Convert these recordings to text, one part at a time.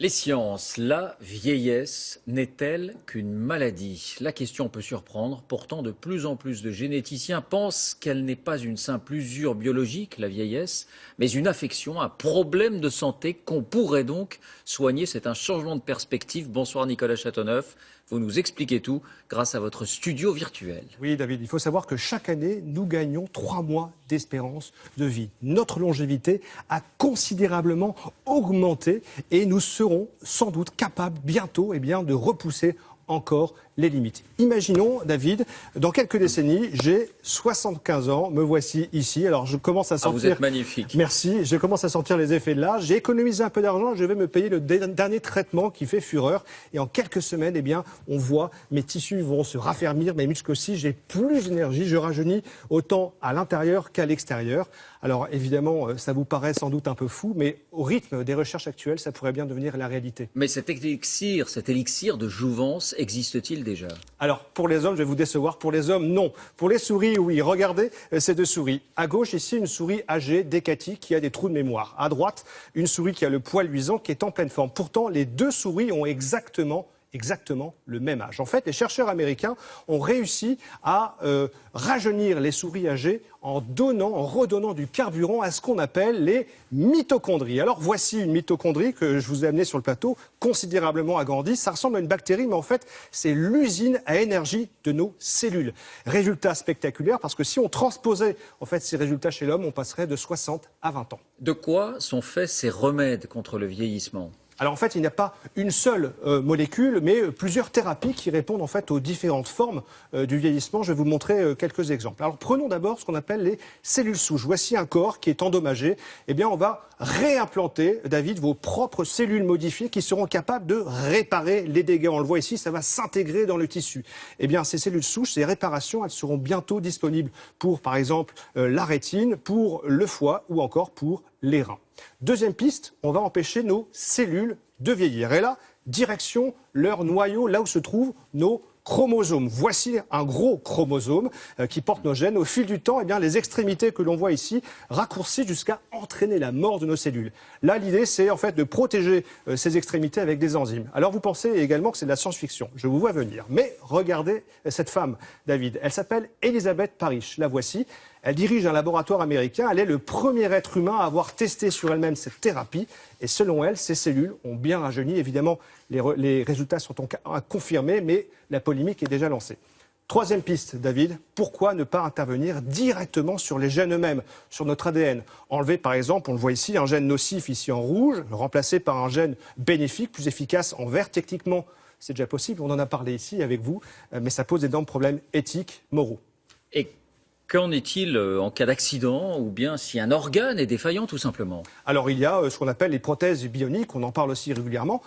Les sciences, la vieillesse n'est-elle qu'une maladie? La question peut surprendre. Pourtant, de plus en plus de généticiens pensent qu'elle n'est pas une simple usure biologique, la vieillesse, mais une affection, un problème de santé qu'on pourrait donc soigner. C'est un changement de perspective. Bonsoir Nicolas Châteauneuf. Vous nous expliquez tout grâce à votre studio virtuel. Oui, David, il faut savoir que chaque année, nous gagnons 3 mois d'espérance de vie. Notre longévité a considérablement augmenté et nous serons sans doute capables bientôt de repousser encore les limites. Imaginons, David, dans quelques décennies, j'ai 75 ans, me voici ici. Alors je commence à sentir... vous êtes magnifique. Merci, je commence à sentir les effets de l'âge. J'ai économisé un peu d'argent, je vais me payer le dernier traitement qui fait fureur. Et en quelques semaines, on voit mes tissus vont se raffermir, mes muscles aussi, j'ai plus d'énergie, je rajeunis autant à l'intérieur qu'à l'extérieur. Alors évidemment, ça vous paraît sans doute un peu fou, mais au rythme des recherches actuelles, ça pourrait bien devenir la réalité. Mais cet élixir de jouvence existe-t-il déjà? Alors, pour les hommes, je vais vous décevoir. Pour les hommes, non. Pour les souris, oui. Regardez ces deux souris. À gauche, ici, une souris âgée, décatie, qui a des trous de mémoire. À droite, une souris qui a le poil luisant, qui est en pleine forme. Pourtant, les deux souris ont exactement le même âge. En fait, les chercheurs américains ont réussi à rajeunir les souris âgées en redonnant du carburant à ce qu'on appelle les mitochondries. Alors voici une mitochondrie que je vous ai amenée sur le plateau, considérablement agrandie. Ça ressemble à une bactérie, mais en fait, c'est l'usine à énergie de nos cellules. Résultat spectaculaire, parce que si on transposait en fait ces résultats chez l'homme, on passerait de 60 à 20 ans. De quoi sont faits ces remèdes contre le vieillissement? Alors en fait, il n'y a pas une seule molécule, mais plusieurs thérapies qui répondent en fait aux différentes formes du vieillissement. Je vais vous montrer quelques exemples. Alors prenons d'abord ce qu'on appelle les cellules souches. Voici un corps qui est endommagé. Eh bien, on va réimplanter, David, vos propres cellules modifiées qui seront capables de réparer les dégâts. On le voit ici, ça va s'intégrer dans le tissu. Eh bien, ces cellules souches, ces réparations, elles seront bientôt disponibles pour, par exemple, la rétine, pour le foie ou encore pour les reins. Deuxième piste, on va empêcher nos cellules de vieillir. Et là, direction leur noyau, là où se trouvent nos chromosomes. Voici un gros chromosome qui porte nos gènes. Au fil du temps, les extrémités que l'on voit ici raccourcissent jusqu'à entraîner la mort de nos cellules. Là, l'idée, c'est en fait de protéger ces extrémités avec des enzymes. Alors, vous pensez également que c'est de la science-fiction. Je vous vois venir. Mais regardez cette femme, David. Elle s'appelle Elizabeth Parrish. La voici. Elle dirige un laboratoire américain. Elle est le premier être humain à avoir testé sur elle-même cette thérapie. Et selon elle, ces cellules ont bien rajeuni. Évidemment, les résultats sont à confirmer, mais la polémique est déjà lancée. Troisième piste, David, pourquoi ne pas intervenir directement sur les gènes eux-mêmes, sur notre ADN? Enlever, par exemple, on le voit ici, un gène nocif ici en rouge, remplacé par un gène bénéfique, plus efficace en vert. Techniquement, c'est déjà possible. On en a parlé ici avec vous, mais ça pose d'énormes problèmes éthiques, moraux. Et qu'en est-il en cas d'accident ou bien si un organe est défaillant tout simplement? Alors il y a ce qu'on appelle les prothèses bioniques, on en parle aussi régulièrement.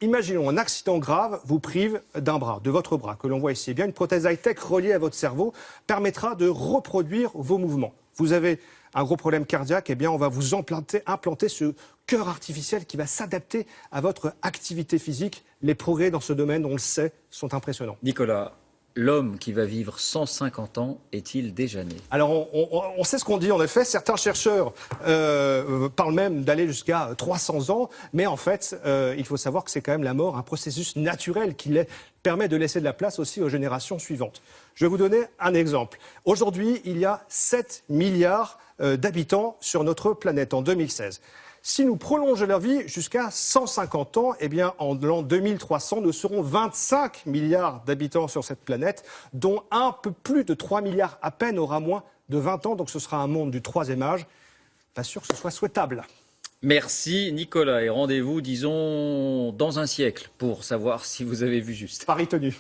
Imaginons un accident grave vous prive d'un bras, de votre bras, que l'on voit ici. Eh bien, une prothèse high-tech reliée à votre cerveau permettra de reproduire vos mouvements. Vous avez un gros problème cardiaque, eh bien, on va vous implanter ce cœur artificiel qui va s'adapter à votre activité physique. Les progrès dans ce domaine, on le sait, sont impressionnants. Nicolas, l'homme qui va vivre 150 ans est-il déjà né? Alors, on sait ce qu'on dit, en effet. Certains chercheurs parlent même d'aller jusqu'à 300 ans. Mais en fait, il faut savoir que c'est quand même la mort, un processus naturel qui permet de laisser de la place aussi aux générations suivantes. Je vais vous donner un exemple. Aujourd'hui, il y a 7 milliards d'habitants sur notre planète en 2016. Si nous prolongeons leur vie jusqu'à 150 ans, eh bien, en l'an 2300, nous serons 25 milliards d'habitants sur cette planète, dont un peu plus de 3 milliards à peine aura moins de 20 ans. Donc ce sera un monde du troisième âge. Pas sûr que ce soit souhaitable. Merci Nicolas et rendez-vous, disons, dans un siècle pour savoir si vous avez vu juste. Pari tenu.